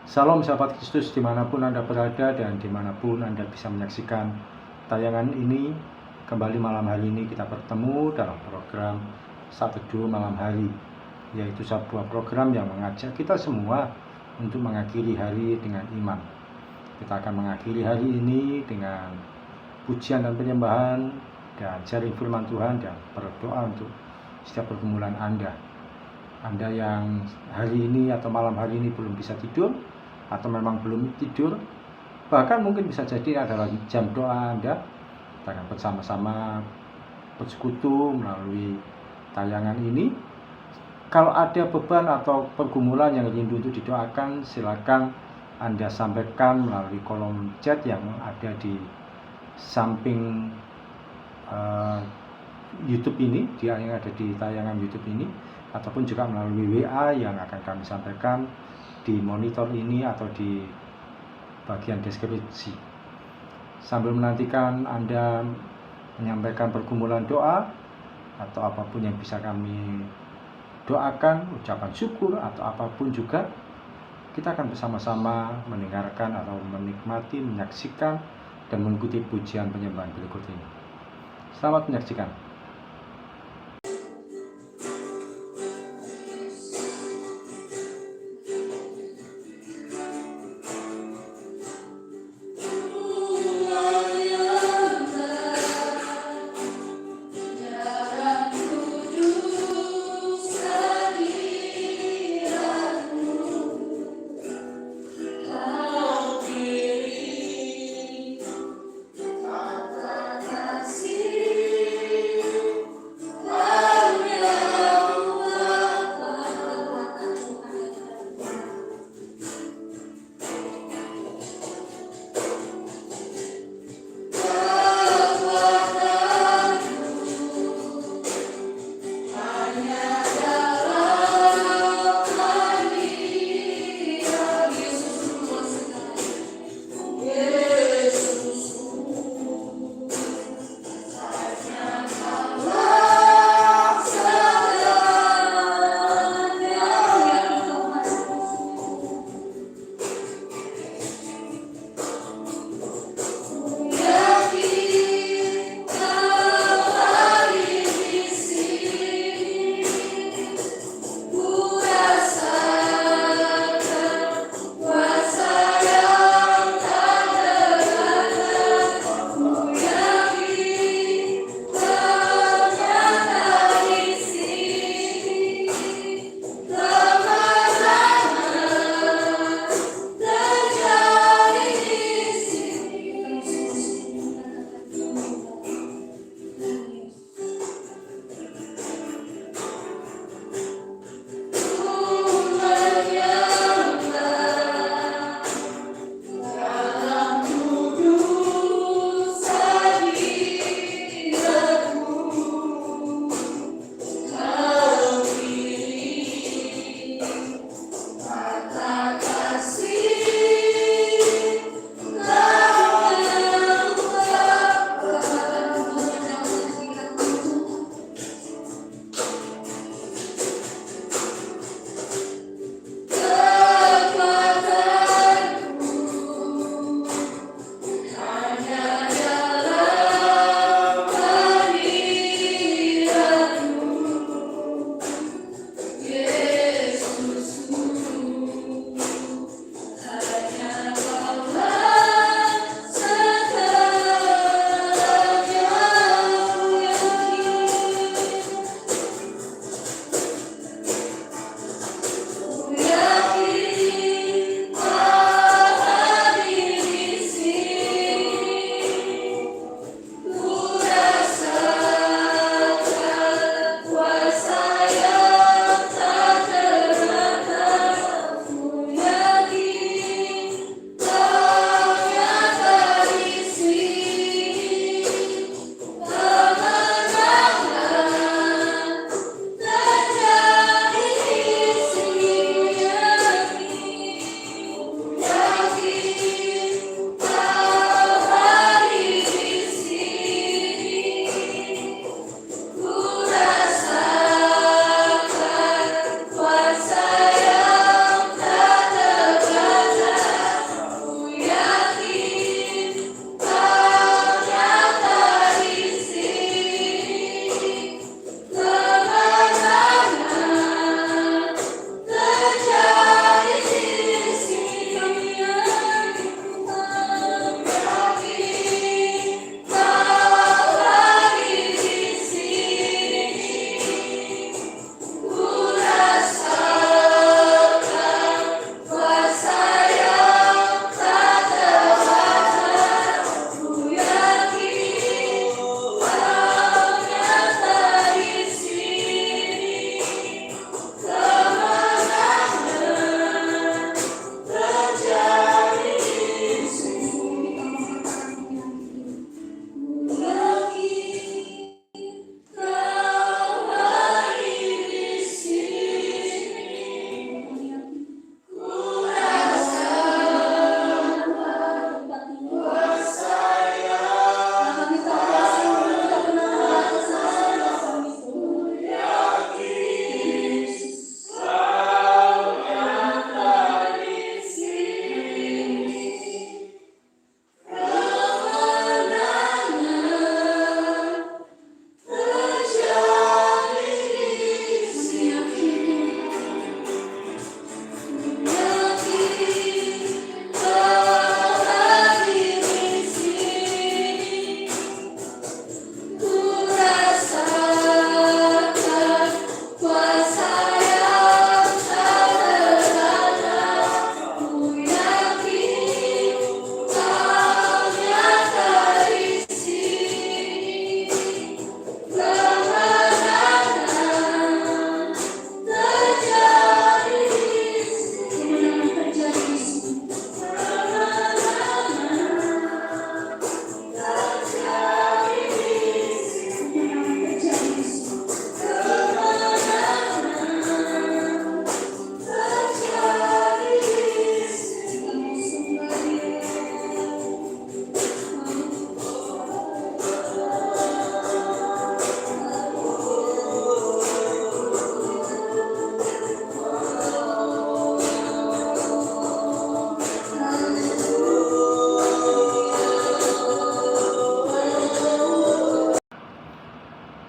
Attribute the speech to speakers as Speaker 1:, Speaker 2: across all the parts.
Speaker 1: Salam sahabat Kristus dimanapun Anda berada dan dimanapun Anda bisa menyaksikan tayangan ini. Kembali malam hari ini kita bertemu dalam program Saat Teduh Malam Hari, yaitu sebuah program yang mengajak kita semua untuk mengakhiri hari dengan iman. Kita akan mengakhiri hari ini dengan pujian dan penyembahan dan sharing firman Tuhan dan berdoa untuk setiap pergumulan Anda. Anda yang hari ini atau malam hari ini belum bisa tidur, atau memang belum tidur, bahkan mungkin bisa jadi adalah jam doa Anda. Kita akan bersama-sama bersekutu melalui tayangan ini. Kalau ada beban atau pergumulan yang rindu untuk didoakan, silakan Anda sampaikan melalui kolom chat yang ada di samping YouTube ini, yang ada di tayangan YouTube ini, ataupun juga melalui WA yang akan kami sampaikan di monitor ini atau di bagian deskripsi. Sambil menantikan Anda menyampaikan pergumulan doa atau apapun yang bisa kami doakan, ucapan syukur atau apapun juga, kita akan bersama-sama mendengarkan atau menikmati, menyaksikan dan mengikuti pujian penyembahan berikut ini. Selamat menyaksikan.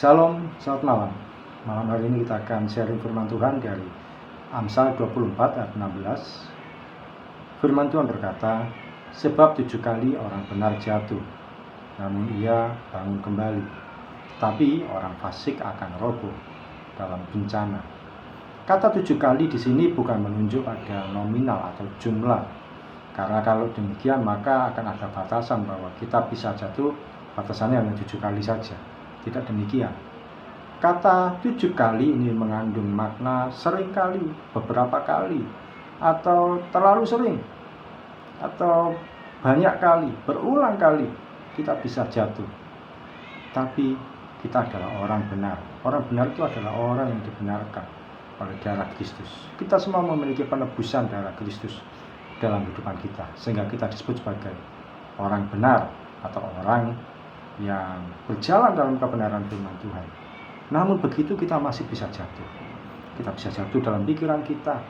Speaker 1: Shalom, selamat malam. Malam hari ini kita akan sharing firman Tuhan dari Amsal 24 ayat 16. Firman Tuhan berkata, sebab 7 kali orang benar jatuh, namun ia bangun kembali. Tapi orang fasik akan roboh dalam bencana. Kata 7 kali di sini bukan menunjuk pada nominal atau jumlah. Karena kalau demikian maka akan ada batasan bahwa kita bisa jatuh, batasannya hanya 7 kali saja. Tidak demikian. Kata 7 kali ini mengandung makna sering kali, beberapa kali, atau terlalu sering, atau banyak kali, berulang kali kita bisa jatuh. Tapi kita adalah orang benar. Orang benar itu adalah orang yang dibenarkan oleh darah Kristus. Kita semua memiliki penebusan darah Kristus dalam kehidupan kita, sehingga kita disebut sebagai orang benar atau orang yang berjalan dalam kebenaran firman Tuhan. Namun begitu kita masih bisa jatuh. Kita bisa jatuh dalam pikiran kita.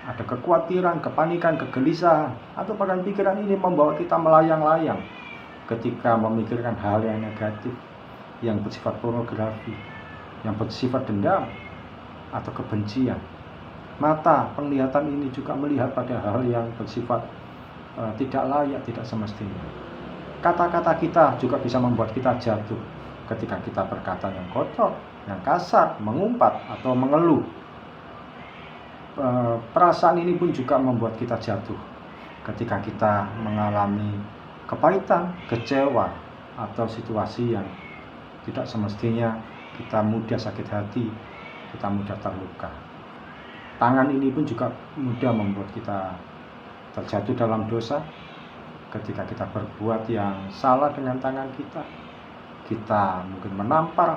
Speaker 1: Ada kekhawatiran, kepanikan, kegelisahan, atau bahkan pikiran ini membawa kita melayang-layang ketika memikirkan hal yang negatif, yang bersifat pornografi, yang bersifat dendam, atau kebencian. Mata, penglihatan ini juga melihat pada hal yang bersifat tidak layak, tidak semestinya. Kata-kata kita juga bisa membuat kita jatuh ketika kita berkata yang kotor, yang kasar, mengumpat, atau mengeluh. Perasaan ini pun juga membuat kita jatuh ketika kita mengalami kepahitan, kecewa, atau situasi yang tidak semestinya. Kita mudah sakit hati, kita mudah terluka. Tangan ini pun juga mudah membuat kita terjatuh dalam dosa. Ketika kita berbuat yang salah dengan tangan kita, kita mungkin menampar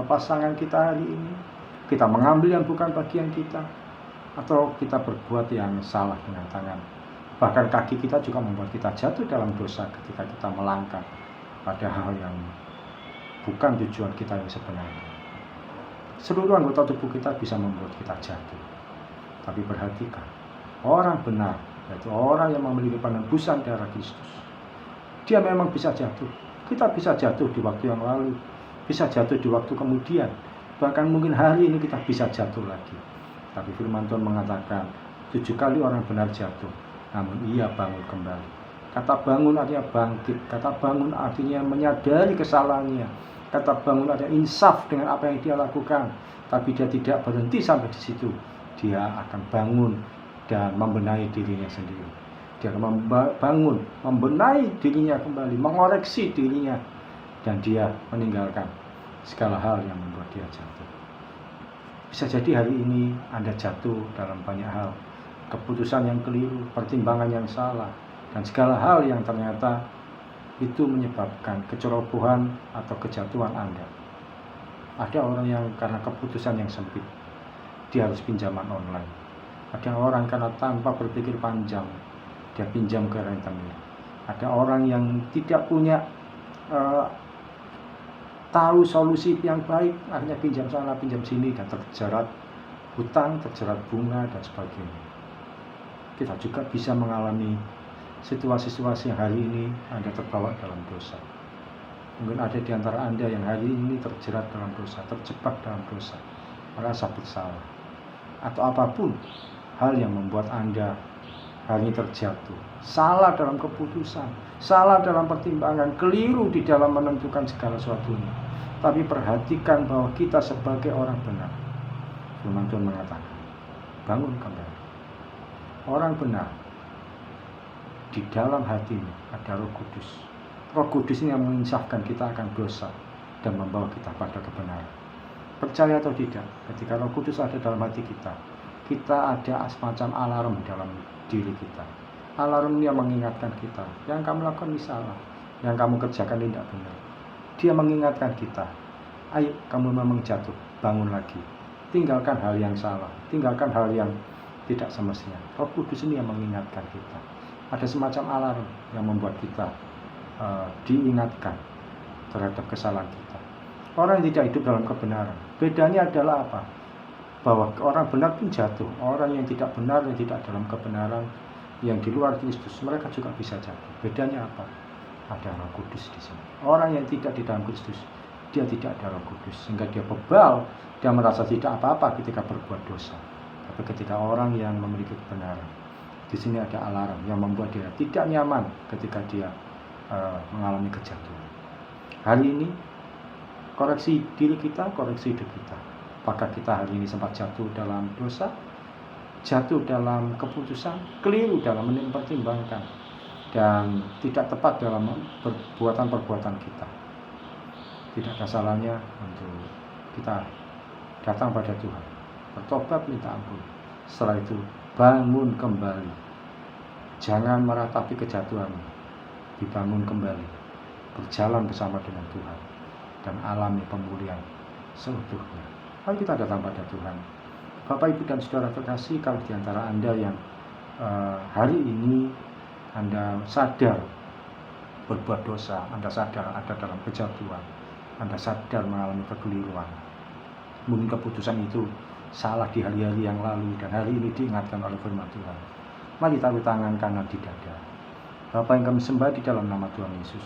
Speaker 1: pasangan kita hari ini, kita mengambil yang bukan bagian kita, atau kita berbuat yang salah dengan tangan. Bahkan kaki kita juga membuat kita jatuh dalam dosa ketika kita melangkah pada hal yang bukan tujuan kita yang sebenarnya. Seluruh anggota tubuh kita bisa membuat kita jatuh. Tapi perhatikan, orang benar, yaitu orang yang memiliki penebusan darah Kristus, dia memang bisa jatuh. Kita bisa jatuh di waktu yang lalu, bisa jatuh di waktu kemudian, bahkan mungkin hari ini kita bisa jatuh lagi. Tapi firman Tuhan mengatakan 7 kali orang benar jatuh, namun ia bangun kembali. Kata bangun artinya bangkit, kata bangun artinya menyadari kesalahannya, kata bangun artinya insaf dengan apa yang dia lakukan. Tapi dia tidak berhenti sampai di situ. Dia akan bangun dan membenahi dirinya sendiri. Dia akan bangun, membenahi dirinya kembali, mengoreksi dirinya, dan dia meninggalkan segala hal yang membuat dia jatuh. Bisa jadi hari ini Anda jatuh dalam banyak hal, keputusan yang keliru, pertimbangan yang salah, dan segala hal yang ternyata itu menyebabkan kecerobohan atau kejatuhan Anda. Ada orang yang karena keputusan yang sempit, dia harus pinjaman online. Ada orang karena tanpa berpikir panjang, dia pinjam ke rentenir. Ada orang yang tidak punya tahu solusi yang baik, akhirnya pinjam sana, pinjam sini, dan terjerat hutang, terjerat bunga, dan sebagainya. Kita juga bisa mengalami situasi-situasi yang hari ini Anda terbawa dalam dosa. Mungkin ada di antara Anda yang hari ini terjerat dalam dosa, terjebak dalam dosa, merasa bersalah, atau apapun hal yang membuat Anda hari ini terjatuh. Salah dalam keputusan, salah dalam pertimbangan, keliru di dalam menentukan segala sesuatunya. Tapi perhatikan bahwa kita sebagai orang benar, firman Tuhan mengatakan, bangun kembali. Orang benar, di dalam hatinya ada Roh Kudus. Roh Kudus ini yang menginsafkan kita akan dosa dan membawa kita pada kebenaran. Percaya atau tidak, ketika Roh Kudus ada dalam hati kita, kita ada semacam alarm dalam diri kita. Alarm yang mengingatkan kita, yang kamu lakukan ini salah, yang kamu kerjakan ini tidak benar. Dia mengingatkan kita, ayo kamu memang jatuh, bangun lagi. Tinggalkan hal yang salah, tinggalkan hal yang tidak semestinya. Roh Kudus ini yang mengingatkan kita. Ada semacam alarm yang membuat kita diingatkan terhadap kesalahan kita. Orang yang tidak hidup dalam kebenaran, bedanya adalah apa? Bahwa orang benar pun jatuh. Orang yang tidak benar, yang tidak dalam kebenaran, yang di luar Kristus, mereka juga bisa jatuh. Bedanya apa? Ada Roh Kudus di sini. Orang yang tidak di dalam Kristus, dia tidak ada Roh Kudus, sehingga dia bebal, dia merasa tidak apa-apa ketika berbuat dosa. Tapi ketika orang yang memiliki kebenaran, di sini ada alarm yang membuat dia tidak nyaman ketika dia mengalami kejatuhan. Hari ini koreksi diri kita, koreksi hidup kita. Apakah kita hari ini sempat jatuh dalam dosa, jatuh dalam keputusan, keliru dalam mempertimbangkan, dan tidak tepat dalam perbuatan-perbuatan kita. Tidak ada salahnya untuk kita datang pada Tuhan, bertobat minta ampun. Setelah itu bangun kembali. Jangan meratapi kejatuhan, dibangun kembali, berjalan bersama dengan Tuhan, dan alami pemulihan seutuhnya. Mari kita datang pada Tuhan. Bapak, Ibu, dan Saudara terkasih, kalau di antara Anda yang hari ini Anda sadar berbuat dosa, Anda sadar ada dalam kejatuhan, Anda sadar mengalami kekeliruan, mungkin keputusan itu salah di hari-hari yang lalu dan hari ini diingatkan oleh firman Tuhan. Mari taruh tangan kanan di dada. Bapa yang kami sembah di dalam nama Tuhan Yesus,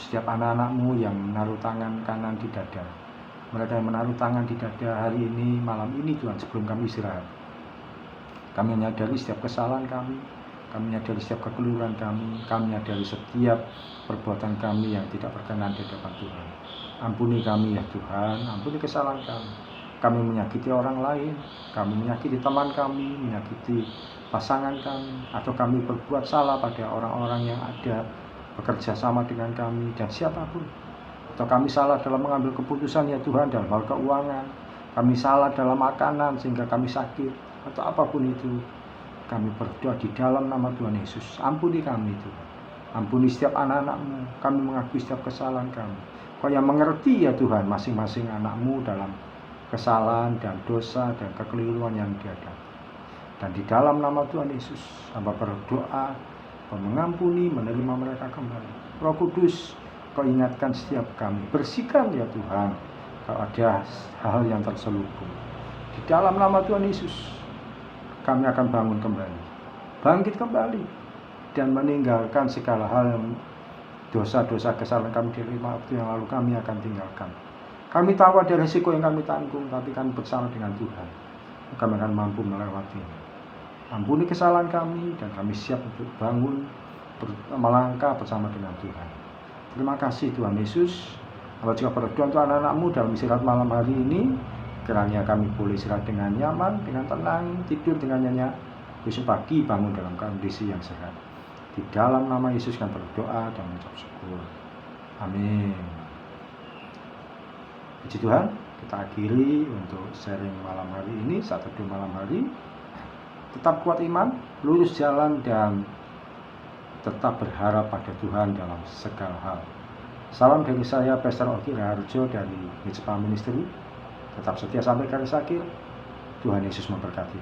Speaker 1: setiap anak-anak-Mu yang menaruh tangan kanan di dada, mereka yang menaruh tangan di dada hari ini, malam ini Tuhan, sebelum kami istirahat, kami menyadari setiap kesalahan kami menyadari setiap kekeliruan kami menyadari setiap perbuatan kami yang tidak berkenan di hadapan Tuhan. Ampuni kami ya Tuhan, ampuni kesalahan kami. Kami menyakiti orang lain, kami menyakiti teman kami, menyakiti pasangan kami, atau kami berbuat salah pada orang-orang yang ada bekerja sama dengan kami dan siapapun. Atau kami salah dalam mengambil keputusan ya Tuhan dalam hal keuangan, kami salah dalam makanan sehingga kami sakit, atau apapun itu. Kami berdoa di dalam nama Tuhan Yesus, ampuni kami Tuhan. Ampuni setiap anak-anak-Mu, kami mengakui setiap kesalahan kami. Kau yang mengerti ya Tuhan masing-masing anak-Mu dalam kesalahan dan dosa dan kekeliruan yang dihadapi. Dan di dalam nama Tuhan Yesus, hamba berdoa, Kau mengampuni, menerima mereka kembali. Roh Kudus, Kau ingatkan setiap kami, bersihkan ya Tuhan, kalau ada hal yang terselubung. Di dalam nama Tuhan Yesus, kami akan bangun kembali, bangkit kembali, dan meninggalkan segala hal yang dosa-dosa kesalahan kami di waktu yang lalu kami akan tinggalkan. Kami tahu ada risiko yang kami tanggung, tapi kami bersama dengan Tuhan, kami akan mampu melewatinya. Ampuni kesalahan kami, dan kami siap untuk bangun, melangkah bersama dengan Tuhan. Terima kasih Tuhan Yesus. Kalau juga berdoa untuk anak-anak-Mu dalam istirahat malam hari ini, kiranya kami boleh istirahat dengan nyaman, dengan tenang, tidur dengan nyenyak, besok pagi bangun dalam kondisi yang sehat. Di dalam nama Yesus kami berdoa dan mengucap syukur. Amin. Puji Tuhan, kita akhiri untuk sharing malam hari ini, 1 malam hari. Tetap kuat iman, lurus jalan, dan tetap berharap pada Tuhan dalam segala hal. Salam dari saya, Pastor Oki Raharjo dari Mitspa Ministry. Tetap setia sampai garis akhir. Tuhan Yesus memberkati.